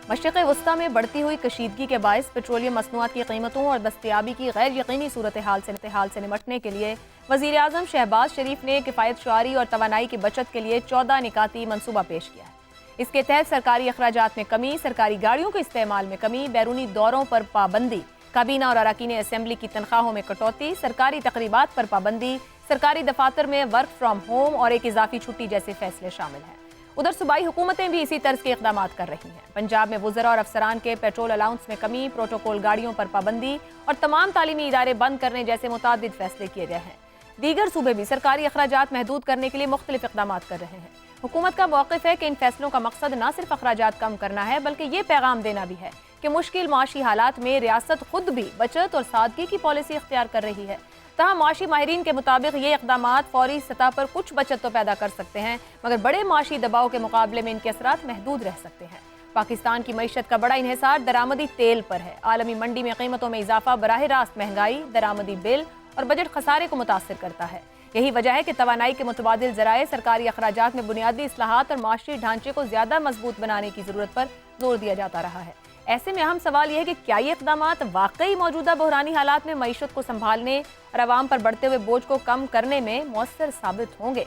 مشرق وسطی میں بڑھتی ہوئی کشیدگی کے باعث پیٹرولیم مصنوعات کی قیمتوں اور دستیابی کی غیر یقینی صورتحال سے نمٹنے کے لیے وزیر اعظم شہباز شریف نے کفایت شعاری اور توانائی کی بچت کے لیے 14 نکاتی منصوبہ پیش کیا ہے۔ اس کے تحت سرکاری اخراجات میں کمی، سرکاری گاڑیوں کے استعمال میں کمی، بیرونی دوروں پر پابندی، کابینہ اور اراکین اسمبلی کی تنخواہوں میں کٹوتی، سرکاری تقریبات پر پابندی، سرکاری دفاتر میں ورک فرام ہوم اور ایک اضافی چھٹی جیسے فیصلے شامل ہیں۔ ادھر صوبائی حکومتیں بھی اسی طرز کے اقدامات کر رہی ہیں۔ پنجاب میں وزراء اور افسران کے پیٹرول الاؤنس میں کمی، پروٹوکول گاڑیوں پر پابندی اور تمام تعلیمی ادارے بند کرنے جیسے متعدد فیصلے کیے گئے ہیں۔ دیگر صوبے بھی سرکاری اخراجات محدود کرنے کے لیے مختلف اقدامات کر رہے ہیں۔ حکومت کا موقف ہے کہ ان فیصلوں کا مقصد نہ صرف اخراجات کم کرنا ہے بلکہ یہ پیغام دینا بھی ہے کہ مشکل معاشی حالات میں ریاست خود بھی بچت اور سادگی کی پالیسی اختیار کر رہی ہے۔ تاہم معاشی ماہرین کے مطابق یہ اقدامات فوری سطح پر کچھ بچت تو پیدا کر سکتے ہیں مگر بڑے معاشی دباؤ کے مقابلے میں ان کے اثرات محدود رہ سکتے ہیں۔ پاکستان کی معیشت کا بڑا انحصار درآمدی تیل پر ہے۔ عالمی منڈی میں قیمتوں میں اضافہ براہ راست مہنگائی، درآمدی بل اور بجٹ خسارے کو متاثر کرتا ہے۔ یہی وجہ ہے کہ توانائی کے متبادل ذرائع، سرکاری اخراجات میں بنیادی اصلاحات اور معاشی ڈھانچے کو زیادہ مضبوط بنانے کی ضرورت پر زور دیا جاتا رہا ہے۔ ایسے میں اہم سوال یہ ہے کہ کیا یہ اقدامات واقعی موجودہ بحرانی حالات میں معیشت کو سنبھالنے اور عوام پر بڑھتے ہوئے بوجھ کو کم کرنے میں مؤثر ثابت ہوں گے؟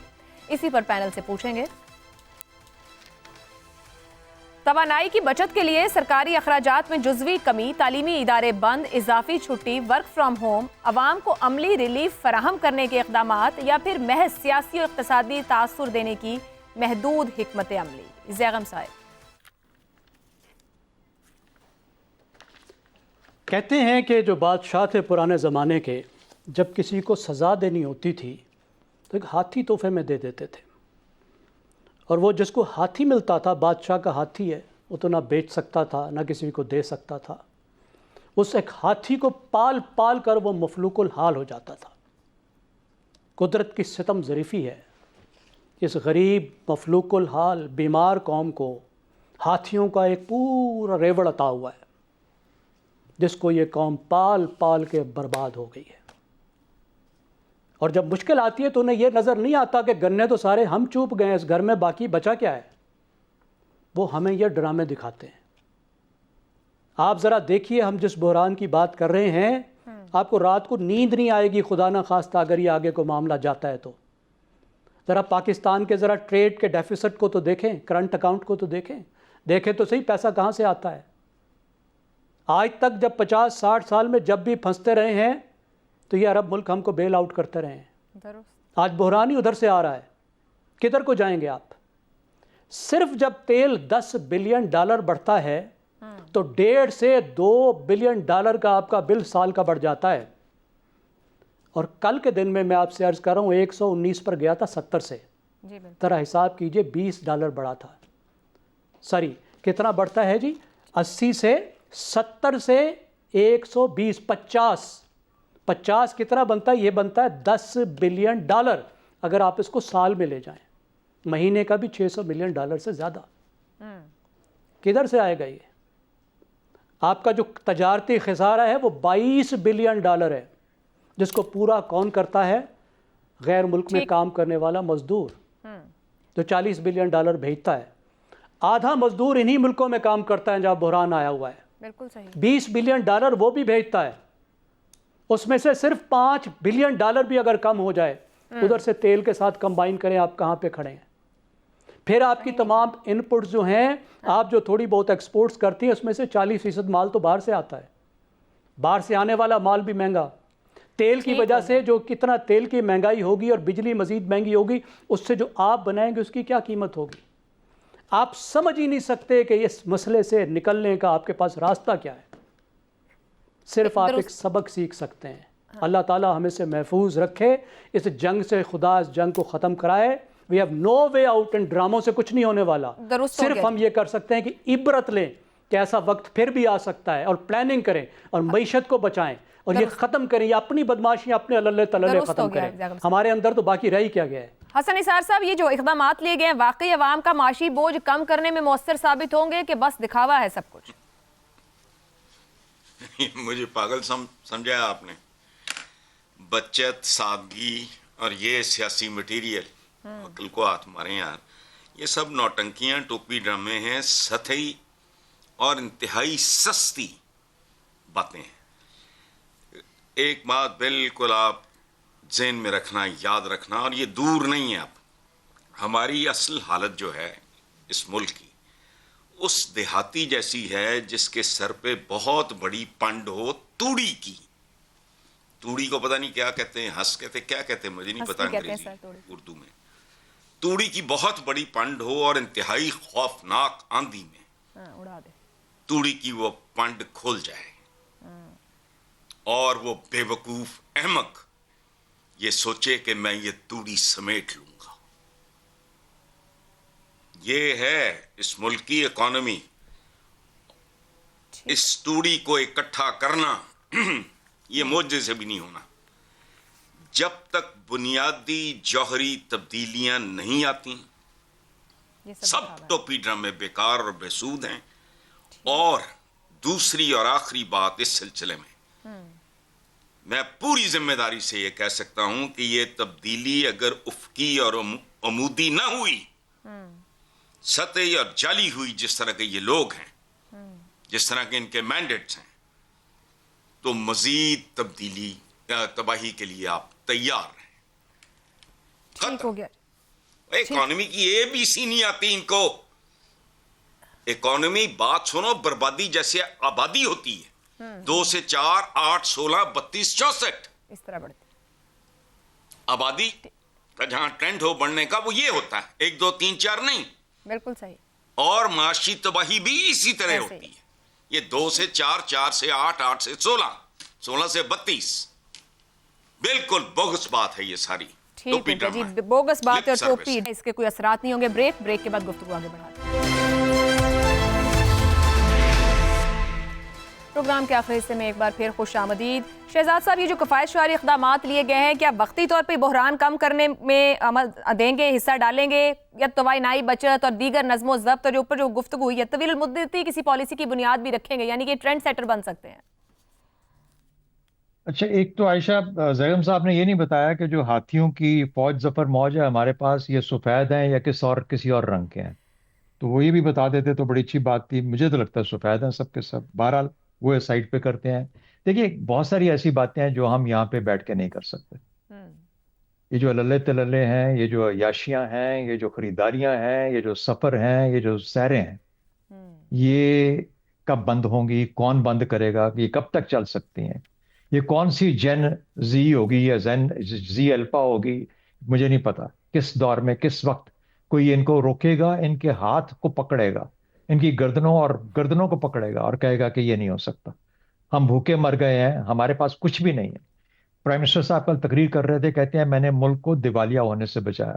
اسی پر پینل سے پوچھیں گے۔ توانائی کی بچت کے لیے سرکاری اخراجات میں جزوی کمی، تعلیمی ادارے بند، اضافی چھٹی، ورک فرام ہوم، عوام کو عملی ریلیف فراہم کرنے کے اقدامات یا پھر محض سیاسی اور اقتصادی تاثر دینے کی محدود حکمت عملی؟ زیغم صاحب کہتے ہیں کہ جو بادشاہ تھے پرانے زمانے کے، جب کسی کو سزا دینی ہوتی تھی تو ایک ہاتھی تحفے میں دے دیتے تھے، اور وہ جس کو ہاتھی ملتا تھا، بادشاہ کا ہاتھی ہے، وہ تو نہ بیچ سکتا تھا نہ کسی کو دے سکتا تھا۔ اس ایک ہاتھی کو پال پال کر وہ مفلوق الحال ہو جاتا تھا۔ قدرت کی ستم ظریفی ہے، اس غریب مفلوق الحال بیمار قوم کو ہاتھیوں کا ایک پورا ریوڑ عطا ہوا ہے، جس کو یہ قوم پال پال کے برباد ہو گئی ہے۔ اور جب مشکل آتی ہے تو انہیں یہ نظر نہیں آتا کہ گنے تو سارے ہم چوپ گئے ہیں، اس گھر میں باقی بچا کیا ہے۔ وہ ہمیں یہ ڈرامے دکھاتے ہیں۔ آپ ذرا دیکھیے، ہم جس بحران کی بات کر رہے ہیں، آپ کو رات کو نیند نہیں آئے گی خدا نہ خواستہ اگر یہ آگے کو معاملہ جاتا ہے تو۔ ذرا پاکستان کے ذرا ٹریڈ کے ڈیفیسٹ کو تو دیکھیں، کرنٹ اکاؤنٹ کو تو دیکھیں تو صحیح پیسہ کہاں سے آتا ہے۔ آج تک جب 50-60 سال میں جب بھی پھنستے رہے ہیں تو یہ عرب ملک ہم کو بیل آؤٹ کرتے رہے ہیں۔ آج بحران ہی ادھر سے آ رہا ہے، کدھر کو جائیں گے آپ؟ صرف جب تیل $10 بلین بڑھتا ہے تو 1.5 سے 2 بلین ڈالر کا آپ کا بل سال کا بڑھ جاتا ہے۔ اور کل کے دن میں آپ سے عرض کر رہا ہوں 119 پر گیا تھا 70 سے، ذرا حساب کیجئے $20 بڑھا تھا۔ ساری کتنا بڑھتا ہے جی؟ 80 سے 70 سے 120، 50 کتنا بنتا ہے؟ یہ بنتا ہے $10 بلین اگر آپ اس کو سال میں لے جائیں، مہینے کا بھی $600 ملین سے زیادہ۔ کدھر سے آئے گا یہ؟ آپ کا جو تجارتی خسارہ ہے وہ $22 بلین ہے، جس کو پورا کون کرتا ہے؟ غیر ملک میں کام کرنے والا مزدور، جو $40 بلین بھیجتا ہے۔ آدھا مزدور انہی ملکوں میں کام کرتا ہے جہاں بحران آیا ہوا ہے۔ بالکل صحیح۔ $20 بلین وہ بھی بھیجتا ہے، اس میں سے صرف $5 بلین بھی اگر کم ہو جائے، ادھر سے تیل کے ساتھ کمبائن کریں، آپ کہاں پہ کھڑے ہیں؟ پھر آپ کی تمام ان پٹس جو ہیں، آپ جو تھوڑی بہت ایکسپورٹس کرتی ہیں، اس میں سے 40% مال تو باہر سے آتا ہے۔ باہر سے آنے والا مال بھی مہنگا، تیل کی وجہ سے جو کتنا تیل کی مہنگائی ہوگی اور بجلی مزید مہنگی ہوگی، اس سے جو آپ بنائیں گے اس کی کیا قیمت ہوگی؟ آپ سمجھ ہی نہیں سکتے کہ اس مسئلے سے نکلنے کا آپ کے پاس راستہ کیا ہے۔ صرف آپ ایک سبق سیکھ سکتے ہیں۔ اللہ تعالیٰ ہمیں سے محفوظ رکھے، اس جنگ سے خدا اس جنگ کو ختم کرائے۔ We have no way out، ان ڈراموں سے کچھ نہیں ہونے والا۔ صرف ہم یہ کر سکتے ہیں کہ عبرت لیں کہ ایسا وقت پھر بھی آ سکتا ہے، اور پلاننگ کریں اور معیشت کو بچائیں اور یہ ختم کریں، یہ اپنی بدماشیاں اپنے اللہ تللے ختم کریں۔ ہمارے اندر تو باقی رہ ہی کیا گیا ہے۔ حسن نثار صاحب، یہ جو اقدامات لیے گئے ہیں واقعی عوام کا معاشی بوجھ کم کرنے میں مؤثر ثابت ہوں گے کہ بس دکھاوا ہے سب کچھ؟ مجھے پاگل سمجھایا آپ نے۔ بچت، سادگی اور یہ سیاسی مٹیریل، عقل کو ہاتھ مارے یار، یہ سب نوٹنکیاں، ٹوپی ڈرامے ہیں، سطحی اور انتہائی سستی باتیں ہیں. ایک بات بالکل آپ ذہن میں رکھنا، یاد رکھنا، اور یہ دور نہیں ہے. اب ہماری اصل حالت جو ہے اس ملک کی اس دیہاتی جیسی ہے جس کے سر پہ بہت بڑی پنڈ ہو توڑی کی. توڑی کو پتہ نہیں کیا کہتے ہیں، ہنس کہتے کیا کہتے ہیں مجھے نہیں پتا انگریزی اردو میں. توڑی کی بہت بڑی پنڈ ہو اور انتہائی خوفناک آندھی میں اڑا دے، توڑی کی وہ پنڈ کھول جائے اور وہ بے وقوف احمق یہ سوچے کہ میں یہ توڑی سمیٹ لوں گا. یہ ہے اس ملک کی اکانومی. اس توڑی کو اکٹھا کرنا یہ معجزے سے بھی نہیں ہونا. جب تک بنیادی جوہری تبدیلیاں نہیں آتی سب ٹوپی ڈرامے بیکار اور بے سود ہیں. اور دوسری اور آخری بات اس سلسلے میں میں پوری ذمہ داری سے یہ کہہ سکتا ہوں کہ یہ تبدیلی اگر افقی اور عمودی نہ ہوئی، سطحی اور جعلی ہوئی جس طرح کے یہ لوگ ہیں، جس طرح کے ان کے مینڈیٹس ہیں، تو مزید تبدیلی تباہی کے لیے آپ تیار رہیں. ٹھیک ہو گیا. اکانومی کی اے بی سی نہیں آتی ان کو. اکانومی بات سنو بربادی جیسے آبادی ہوتی ہے، 2 سے 4 8 16 32 64 اس طرح بڑھتی آبادی کا جہاں ٹرینڈ ہو بڑھنے کا وہ یہ ہوتا ہے، 1 2 3 4 نہیں. بالکل صحیح. اور معاشی تباہی بھی اسی طرح ہوتی ہے. یہ 2 سے 4 4 سے 8 8 سے 16 16 سے 32 بالکل بوگس بات ہے یہ ساری. ٹھیک ہے جی، بوگس بات اور ٹوپی، اس کے کوئی اثرات نہیں ہوں گے. بریک کے بعد گفتگو آگے بڑھاتے ہیں. پروگرام کے آخری حصے میں ایک بار پھر خوش آمدید. شہزاد صاحب، یہ جو کفایت شعاری اقدامات لیے گئے ہیں کیا وقتی طور پہ بحران کم کرنے میں عمل دیں گے، حصہ ڈالیں گے، یا توانائی بچت اور دیگر نظم و ضبط جو اوپر جو گفتگو ہوئی ہے طویل المدتی کسی پالیسی کی بنیاد بھی رکھیں گے، یعنی کہ ٹرینڈ سیٹر بن سکتے ہیں؟ اچھا، ایک تو عائشہ زیغم صاحب نے یہ نہیں بتایا کہ جو ہاتھیوں کی فوج ظفر موج ہے ہمارے پاس، یہ سفید ہیں یا کسی اور رنگ کے ہیں. تو وہ یہ بھی بتا دیتے تو بڑی اچھی بات تھی. مجھے تو لگتا ہے سفید ہیں سب کے سب. بہرحال وہ سائڈ پہ کرتے ہیں. دیکھیے، بہت ساری ایسی باتیں ہیں جو ہم یہاں پہ بیٹھ کے نہیں کر سکتے. یہ جو للے تللے ہیں، یہ جو عیاشیاں ہیں، یہ جو خریداریاں ہیں، یہ جو سفر ہیں، یہ جو سیریں ہیں، یہ کب بند ہوں گی؟ کون بند کرے گا؟ یہ کب تک چل سکتی ہیں؟ یہ کون سی جین زی ہوگی یا زین زی الفا ہوگی؟ مجھے نہیں پتا کس دور میں کس وقت کوئی ان کو روکے گا، ان کے ہاتھ کو پکڑے گا، ان کی گردنوں کو پکڑے گا اور کہے گا کہ یہ نہیں ہو سکتا. ہم بھوکے مر گئے ہیں، ہمارے پاس کچھ بھی نہیں ہے. پرائم منسٹر صاحب کل تقریر کر رہے تھے، کہتے ہیں میں نے ملک کو دیوالیہ ہونے سے بچایا.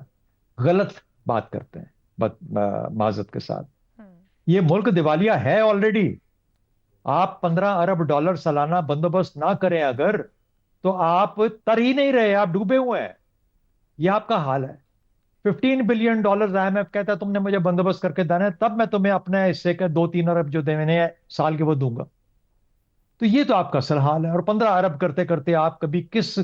غلط بات کرتے ہیں معذرت کے ساتھ. یہ ملک دیوالیہ ہے آلریڈی. آپ 15 ارب ڈالر سالانہ بندوبست نہ کریں اگر، تو آپ تر ہی نہیں رہے، آپ ڈوبے ہوئے ہیں. یہ آپ کا حال ہے. 15 بلین ڈالر IMF کہتا ہے تم نے مجھے بندوبست کر کے دینا ہے، تب میں تمہیں اپنے حصے کے 2-3 ارب جو دینے ہیں سال کے وہ دوں گا. تو یہ تو آپ کا اصل حال ہے. اور 15 ارب کرتے کرتے آپ کبھی کس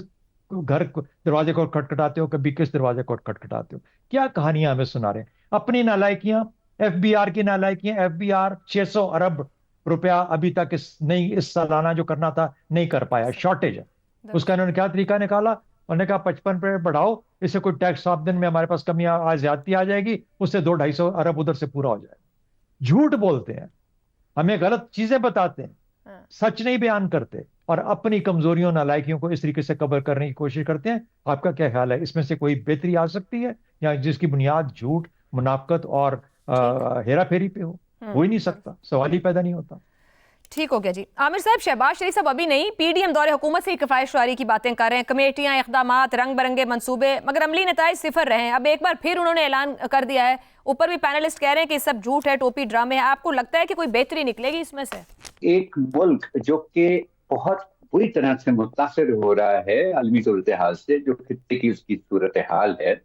گھر دروازے کو کھٹکھٹاتے ہو، کبھی کس دروازے کو کھٹکھٹاتے ہو. کیا کہانیاں ہمیں سنا رہے ہیں. اپنی نالائکیاں، FBR کی نالائکیاں. FBR 600 ارب روپیہ ابھی تک اس سالانہ جو کرنا تھا نہیں کر پایا، شارٹیج ہے. اس کا انہوں نے کیا طریقہ نکالا؟ انہوں نے کہا 55 پہ بڑھاؤ، اس سے کوئی ٹیکس آمدن میں ہمارے پاس کمی زیادتی آ جائے گی، اس سے 200-250 ارب ادھر سے پورا ہو جائے گا. جھوٹ بولتے ہیں، ہمیں غلط چیزیں بتاتے ہیں، سچ نہیں بیان کرتے، اور اپنی کمزوریوں نالائکیوں کو اس طریقے سے کور کرنے کی کوشش کرتے ہیں. آپ کا کیا خیال ہے، اس میں سے کوئی بہتری آ سکتی ہے یا جس کی بنیاد جھوٹ، منافقت اور ہیرا پھیری پہ ہو؟ ہو ہی نہیں سکتا، سوال ہی پیدا نہیں ہوتا. ٹھیک ہو گیا جی. عامر صاحب، شہباز شریف صاحب ابھی نہیں، PDM دور حکومت سے ہی کفایت شعاری کی باتیں کر رہے ہیں، کمیٹیاں، اقدامات، رنگ برنگے منصوبے، مگر عملی نتائج صفر رہے ہیں. اب ایک بار پھر انہوں نے اعلان کر دیا ہے، اوپر بھی پینلسٹ کہہ رہے ہیں کہ سب جھوٹ ہے، ٹوپی ڈرامے ہیں. آپ کو لگتا ہے کہ کوئی بہتری نکلے گی اس میں سے؟ ایک ملک جو کہ بہت بری طرح سے متاثر ہو رہا ہے عالمی صورتحال سے، جو خطے کی اس کی صورتحال ہے،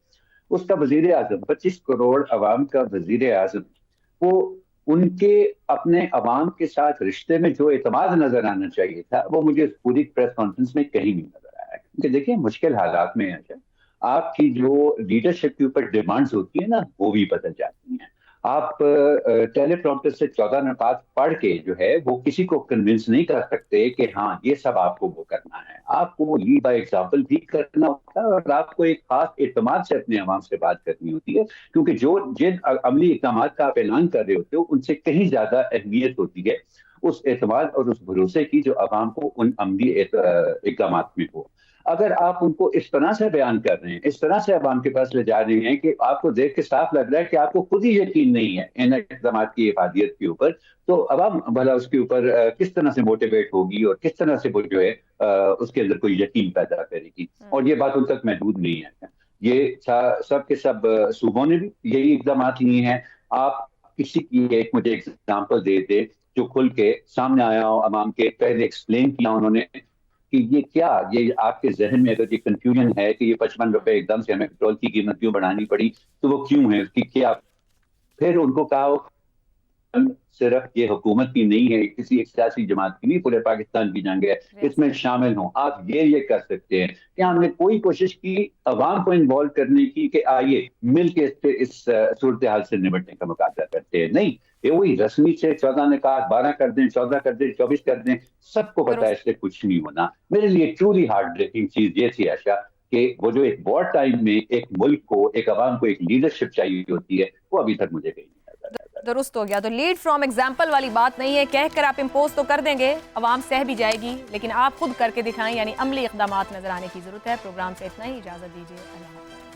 اس کا وزیر اعظم 25 کروڑ عوام کا وزیر اعظم، وہ ان کے اپنے عوام کے ساتھ رشتے میں جو اعتماد نظر آنا چاہیے تھا، وہ مجھے اس پوری پریس کانفرنس میں کہیں نہیں نظر آیا. کیونکہ دیکھیں، مشکل حالات میں آپ کی جو لیڈرشپ کے اوپر ڈیمانڈز ہوتی ہیں نا، وہ بھی بدل جاتی ہیں. آپ ٹیلی پرومپٹر سے 14 نکات پڑھ کے جو ہے وہ کسی کو کنونس نہیں کر سکتے کہ ہاں یہ سب آپ کو وہ کرنا ہے. آپ کو لیڈ بائی ایگزامپل بھی کرنا ہوتا ہے اور آپ کو ایک خاص اعتماد سے اپنے عوام سے بات کرنی ہوتی ہے, کیونکہ جن عملی اقدامات کا آپ اعلان کر رہے ہوتے ہو ان سے کہیں زیادہ اہمیت ہوتی ہے اس اعتماد اور اس بھروسے کی جو عوام کو ان عملی اقدامات میں ہو. اگر آپ ان کو اس طرح سے بیان کر رہے ہیں, اس طرح سے عوام کے پاس لے جا رہے ہیں کہ آپ کو دیکھ کے صاف لگ رہا ہے کہ آپ کو خود ہی یقین نہیں ہے ان اقدامات کی افادیت کے اوپر, تو عوام بھلا اس کے اوپر کس طرح سے موٹیویٹ ہوگی اور کس طرح سے وہ جو ہے اس کے اندر کوئی یقین پیدا کرے گی. اور یہ بات ان تک محدود نہیں ہے, یہ سب کے سب صوبوں نے بھی یہی اقدامات لیے ہیں. آپ کسی کی ایک مجھے ایگزامپل دے دے جو کھل کے سامنے آیا ہو عوام کے, پہلے ایکسپلین کیا انہوں نے کہ یہ کیا, یہ آپ کے ذہن میں اگر یہ کنفیوژن ہے کہ یہ 55 روپے ایک دم سے ہمیں پیٹرول کی قیمت کیوں بڑھانی پڑی, تو وہ کیوں ہے, اس کی کیا. پھر ان کو کہا صرف یہ حکومت کی نہیں ہے, کسی ایک سیاسی جماعت کی نہیں, پورے پاکستان کی جنگ ہے, اس میں شامل ہوں. آپ یہ کر سکتے ہیں کہ ہم نے کوئی کوشش کی عوام کو انوالو کرنے کی کہ آئیے مل کے اس صورتحال سے نمٹنے کا مقابلہ کرتے ہیں. نہیں, یہ وہی رسمی سے 14 نکات 12 کر دیں, 14 کر دیں, 24 کر دیں, سب کو پتا ہے اس سے کچھ نہیں ہونا. میرے لیے ٹرولی ہارٹ بریکنگ چیز یہ تھی عائشہ کہ وہ جو ایک وار ٹائم میں ایک ملک کو, ایک عوام کو ایک لیڈرشپ چاہیے ہوتی ہے, وہ ابھی تک مجھے کہیں نہیں. درست ہو گیا. تو لیڈ فرام ایگزامپل والی بات نہیں ہے, کہہ کر آپ امپوز تو کر دیں گے, عوام سہ بھی جائے گی, لیکن آپ خود کر کے دکھائیں, یعنی عملی اقدامات نظر آنے کی ضرورت ہے. پروگرام سے اتنا ہی, اجازت دیجیے. اللہ حافظ.